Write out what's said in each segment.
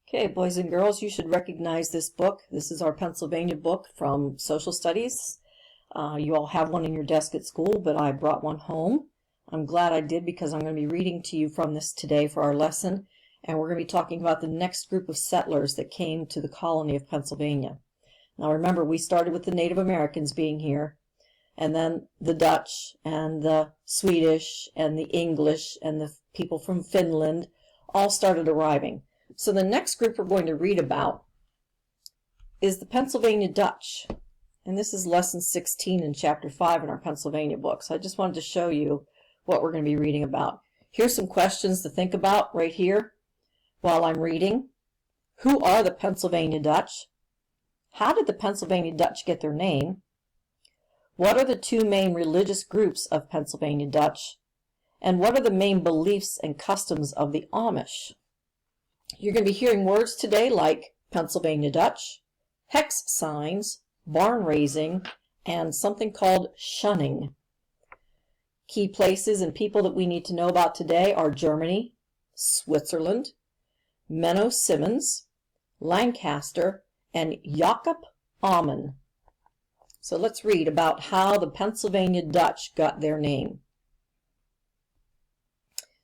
Okay, boys and girls, you should recognize this book. This is our Pennsylvania book from Social Studies. You all have one in your desk at school, but I brought one home. I'm glad I did because I'm going to be reading to you from this today for our lesson, and we're going to be talking about the next group of settlers that came to the colony of Pennsylvania. Now remember, we started with the Native Americans being here, and then the Dutch and the Swedish and the English and the people from Finland all started arriving. So the next group we're going to read about is the Pennsylvania Dutch. And this is lesson 16 in chapter 5 in our Pennsylvania book. So I just wanted to show you what we're going to be reading about. Here's some questions to think about right here while I'm reading. Who are the Pennsylvania Dutch? How did the Pennsylvania Dutch get their name? What are the two main religious groups of Pennsylvania Dutch? And what are the main beliefs and customs of the Amish? You're going to be hearing words today like Pennsylvania Dutch, hex signs, barn raising, and something called shunning. Key places and people that we need to know about today are Germany, Switzerland, Menno Simons, Lancaster, and Jacob Amen. So let's read about how the Pennsylvania Dutch got their name.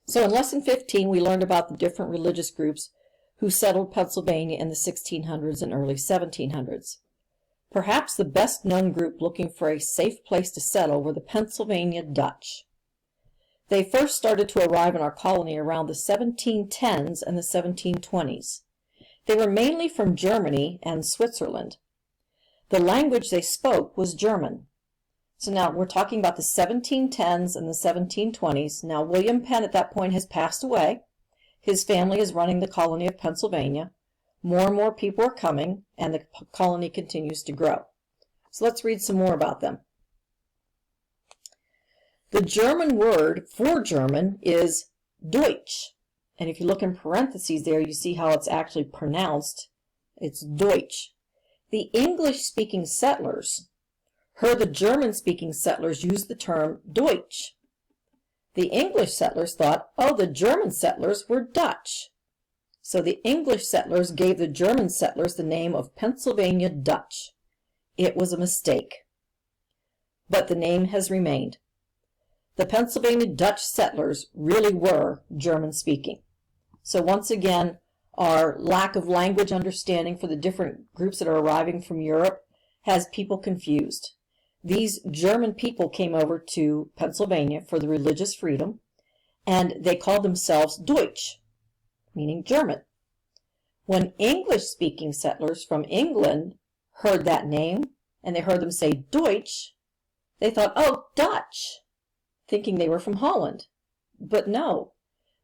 So in lesson 15, we learned about the different religious groups who settled Pennsylvania in the 1600s and early 1700s. Perhaps the best known group looking for a safe place to settle were the Pennsylvania Dutch. They first started to arrive in our colony around the 1710s and the 1720s. They were mainly from Germany and Switzerland. The language they spoke was German. So now we're talking about the 1710s and the 1720s. Now William Penn at that point has passed away. His family is running the colony of Pennsylvania. More and more people are coming, and the colony continues to grow. So let's read some more about them. The German word for German is Deutsch. And if you look in parentheses there, you see how it's actually pronounced. It's Deutsch. The English-speaking settlers heard the German-speaking settlers use the term Deutsch. The English settlers thought, oh, the German settlers were Dutch. So the English settlers gave the German settlers the name of Pennsylvania Dutch. It was a mistake, but the name has remained. The Pennsylvania Dutch settlers really were German-speaking. So once again, our lack of language understanding for the different groups that are arriving from Europe has people confused. These German people came over to Pennsylvania for the religious freedom, and they called themselves Deutsch, meaning German. When English-speaking settlers from England heard that name, and they heard them say Deutsch, they thought, oh, Dutch, thinking they were from Holland. But no,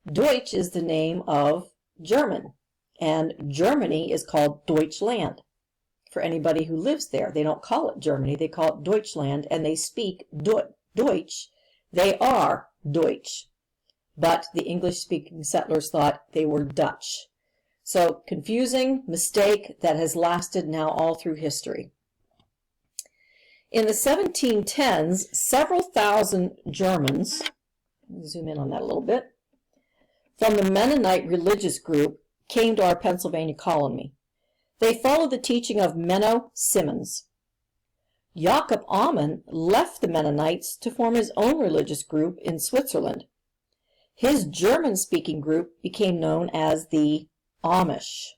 Deutsch is the name of German, and Germany is called Deutschland. For anybody who lives there, they don't call it Germany, they call it Deutschland, and they speak Deutsch. They are Deutsch. But the English-speaking settlers thought they were Dutch. So confusing mistake that has lasted now all through history. In the 1710s, several thousand Germans, let me zoom in on that a little bit, from the Mennonite religious group came to our Pennsylvania colony. They followed the teaching of Menno Simons. Jacob Amen left the Mennonites to form his own religious group in Switzerland. His German-speaking group became known as the Amish.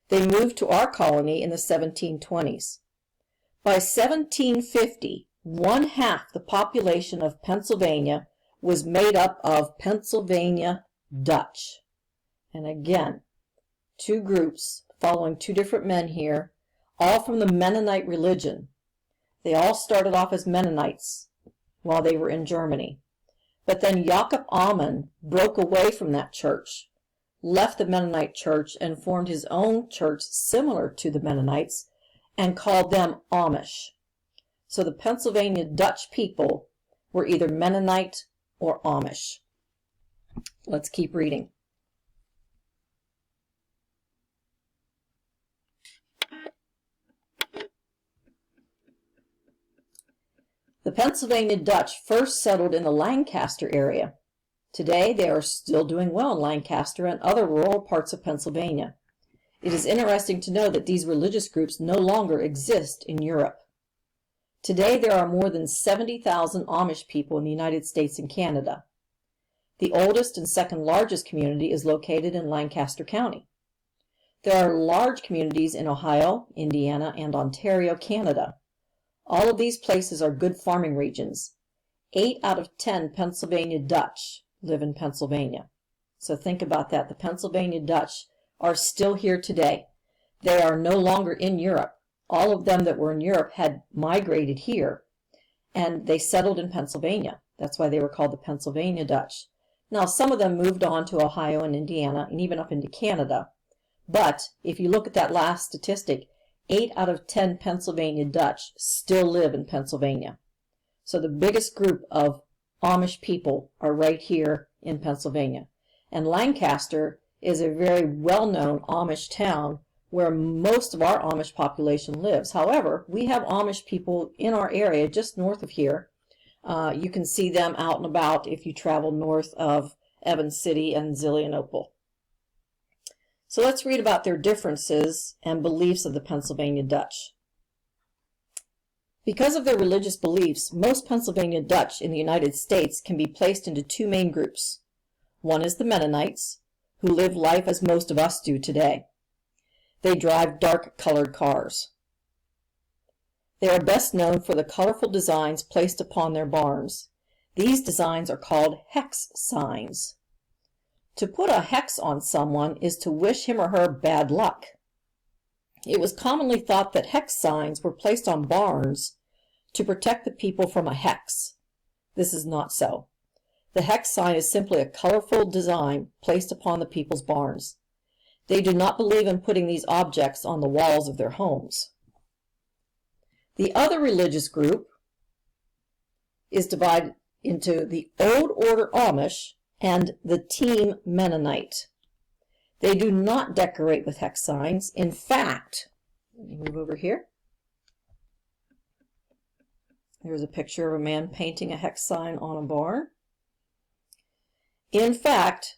They moved to our colony in the 1720s. By 1750, one-half the population of Pennsylvania was made up of Pennsylvania Dutch. And again, two groups following two different men here, all from the Mennonite religion. They all started off as Mennonites while they were in Germany. But then Jacob Amen broke away from that church, left the Mennonite church, and formed his own church similar to the Mennonites and called them Amish. So the Pennsylvania Dutch people were either Mennonite or Amish. Let's keep reading. The Pennsylvania Dutch first settled in the Lancaster area. Today, they are still doing well in Lancaster and other rural parts of Pennsylvania. It is interesting to know that these religious groups no longer exist in Europe. Today, there are more than 70,000 Amish people in the United States and Canada. The oldest and second largest community is located in Lancaster County. There are large communities in Ohio, Indiana, and Ontario, Canada. All of these places are good farming regions. 8 out of 10 Pennsylvania Dutch live in Pennsylvania. So think about that. The Pennsylvania Dutch are still here today. They are no longer in Europe. All of them that were in Europe had migrated here, and they settled in Pennsylvania. That's why they were called the Pennsylvania Dutch. Now, some of them moved on to Ohio and Indiana, and even up into Canada. But if you look at that last statistic, 8 out of 10 Pennsylvania Dutch still live in Pennsylvania. So the biggest group of Amish people are right here in Pennsylvania. And Lancaster is a very well-known Amish town where most of our Amish population lives. However, we have Amish people in our area just north of here. You can see them out and about if you travel north of Evans City and Zelienople. So let's read about their differences and beliefs of the Pennsylvania Dutch. Because of their religious beliefs, most Pennsylvania Dutch in the United States can be placed into 2 main groups. One is the Mennonites, who live life as most of us do today. They drive dark-colored cars. They are best known for the colorful designs placed upon their barns. These designs are called hex signs. To put a hex on someone is to wish him or her bad luck. It was commonly thought that hex signs were placed on barns to protect the people from a hex. This is not so. The hex sign is simply a colorful design placed upon the people's barns. They do not believe in putting these objects on the walls of their homes. The other religious group is divided into the Old Order Amish and the Team Mennonite. They do not decorate with hex signs. In fact, let me move over here. Here's a picture of a man painting a hex sign on a barn. In fact,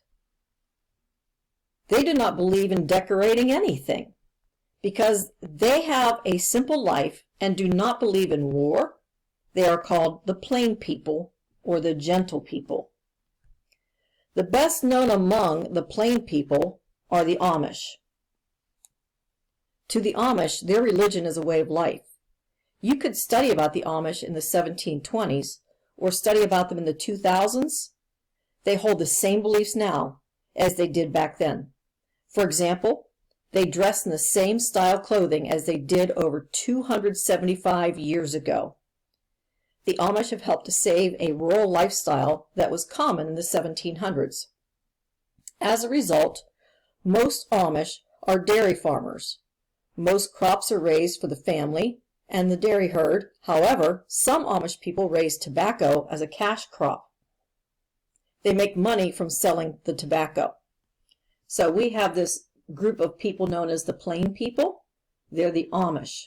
they do not believe in decorating anything because they have a simple life and do not believe in war. They are called the plain people or the gentle people. The best known among the plain people are the Amish. To the Amish, their religion is a way of life. You could study about the Amish in the 1720s or study about them in the 2000s. They hold the same beliefs now as they did back then. For example, they dress in the same style clothing as they did over 275 years ago. The Amish have helped to save a rural lifestyle that was common in the 1700s. As a result, most Amish are dairy farmers. Most crops are raised for the family and the dairy herd. However, some Amish people raise tobacco as a cash crop. They make money from selling the tobacco. So we have this group of people known as the plain people. They're the Amish.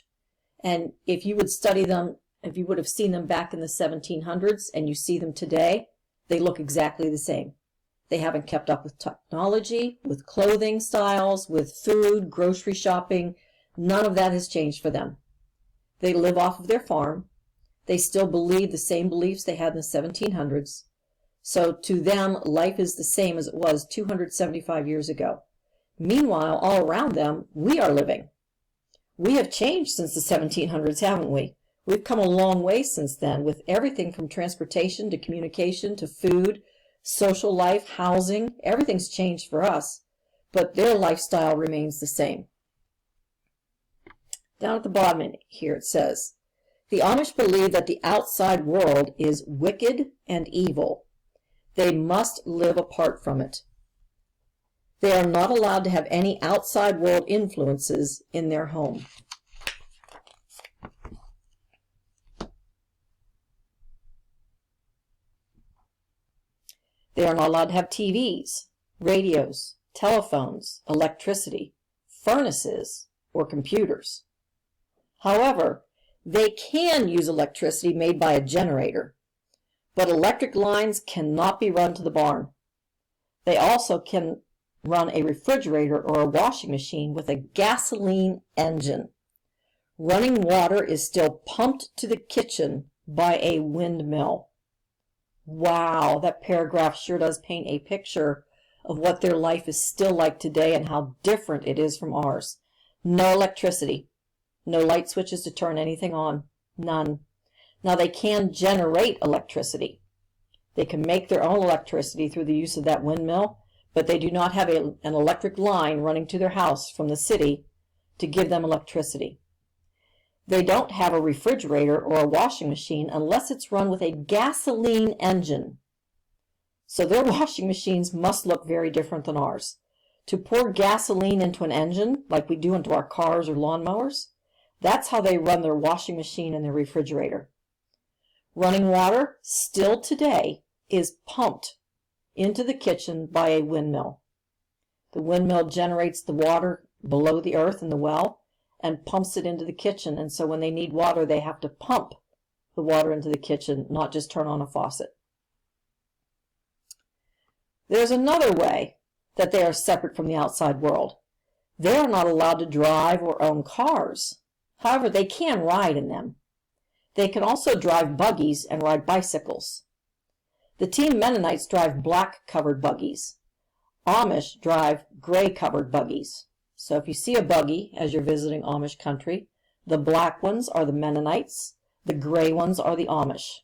And if you would study them, if you would have seen them back in the 1700s and you see them today, they look exactly the same. They haven't kept up with technology, with clothing styles, with food, grocery shopping. None of that has changed for them. They live off of their farm. They still believe the same beliefs they had in the 1700s. So to them, life is the same as it was 275 years ago. Meanwhile, all around them, we are living. We have changed since the 1700s, haven't we? We've come a long way since then, with everything from transportation to communication to food, social life, housing. Everything's changed for us, but their lifestyle remains the same. Down at the bottom here it says, the Amish believe that the outside world is wicked and evil. They must live apart from it. They are not allowed to have any outside world influences in their home. They are not allowed to have TVs, radios, telephones, electricity, furnaces, or computers. However, they can use electricity made by a generator, but electric lines cannot be run to the barn. They also can run a refrigerator or a washing machine with a gasoline engine. Running water is still pumped to the kitchen by a windmill. Wow, that paragraph sure does paint a picture of what their life is still like today and how different it is from ours. No electricity, no light switches to turn anything on, none. Now they can generate electricity. They can make their own electricity through the use of that windmill, but they do not have an electric line running to their house from the city to give them electricity. They don't have a refrigerator or a washing machine unless it's run with a gasoline engine. So their washing machines must look very different than ours. To pour gasoline into an engine, like we do into our cars or lawnmowers, that's how they run their washing machine and their refrigerator. Running water, still today, is pumped into the kitchen by a windmill. The windmill generates the water below the earth in the well and pumps it into the kitchen, and so when they need water, they have to pump the water into the kitchen, not just turn on a faucet. There's another way that they are separate from the outside world. They are not allowed to drive or own cars. However, they can ride in them. They can also drive buggies and ride bicycles. The Team Mennonites drive black-covered buggies. Amish drive gray-covered buggies. So if you see a buggy as you're visiting Amish country, the black ones are the Mennonites, the gray ones are the Amish.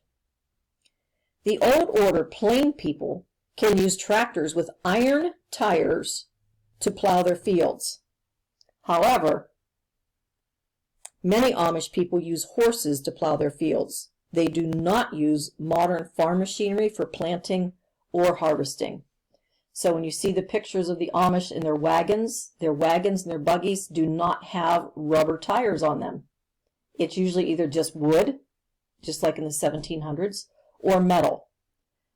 The Old Order plain people can use tractors with iron tires to plow their fields. However, many Amish people use horses to plow their fields. They do not use modern farm machinery for planting or harvesting. So when you see the pictures of the Amish in their wagons and their buggies do not have rubber tires on them. It's usually either just wood, just like in the 1700s, or metal.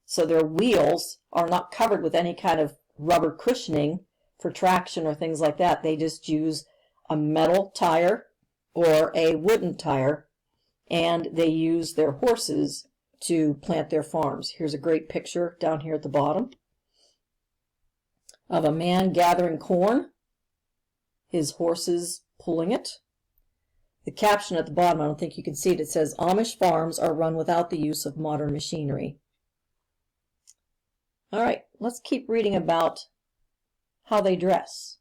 So their wheels are not covered with any kind of rubber cushioning for traction or things like that. They just use a metal tire or a wooden tire, and they use their horses to plant their farms. Here's a great picture down here at the bottom of a man gathering corn, his horses pulling it. The caption at the bottom, I don't think you can see it, it says, Amish farms are run without the use of modern machinery. All right, let's keep reading about how they dress.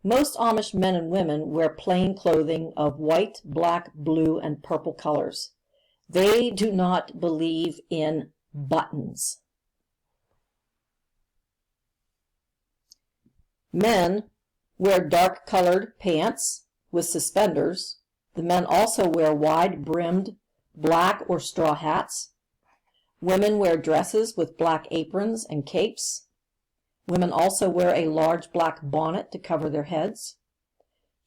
Most Amish men and women wear plain clothing of white, black, blue, and purple colors. They do not believe in buttons. Men wear dark-colored pants with suspenders. The men also wear wide-brimmed black or straw hats. Women wear dresses with black aprons and capes. Women also wear a large black bonnet to cover their heads.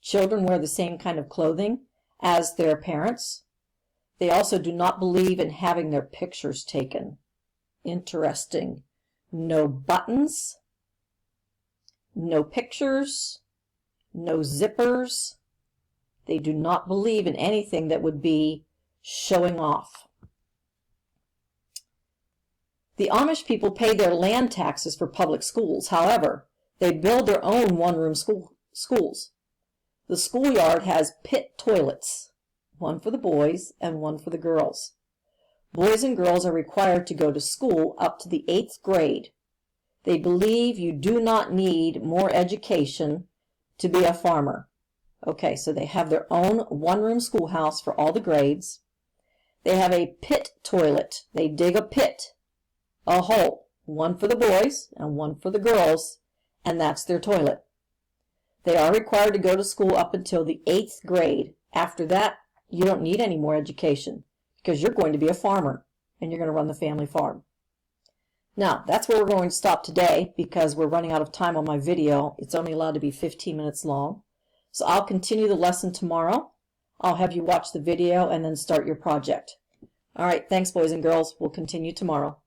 Children wear the same kind of clothing as their parents. They also do not believe in having their pictures taken. Interesting. No buttons, no pictures, no zippers. They do not believe in anything that would be showing off. The Amish people pay their land taxes for public schools. However, they build their own one-room schools. The schoolyard has pit toilets, one for the boys and one for the girls. Boys and girls are required to go to school up to the 8th grade. They believe you do not need more education to be a farmer. Okay, so they have their own one-room schoolhouse for all the grades. They have a pit toilet. They dig a pit, a hole, one for the boys and one for the girls, and that's their toilet. They are required to go to school up until the 8th grade. After that, you don't need any more education because you're going to be a farmer and you're going to run the family farm. Now, that's where we're going to stop today because we're running out of time on my video. It's only allowed to be 15 minutes long. So I'll continue the lesson tomorrow. I'll have you watch the video and then start your project. All right, thanks, boys and girls. We'll continue tomorrow.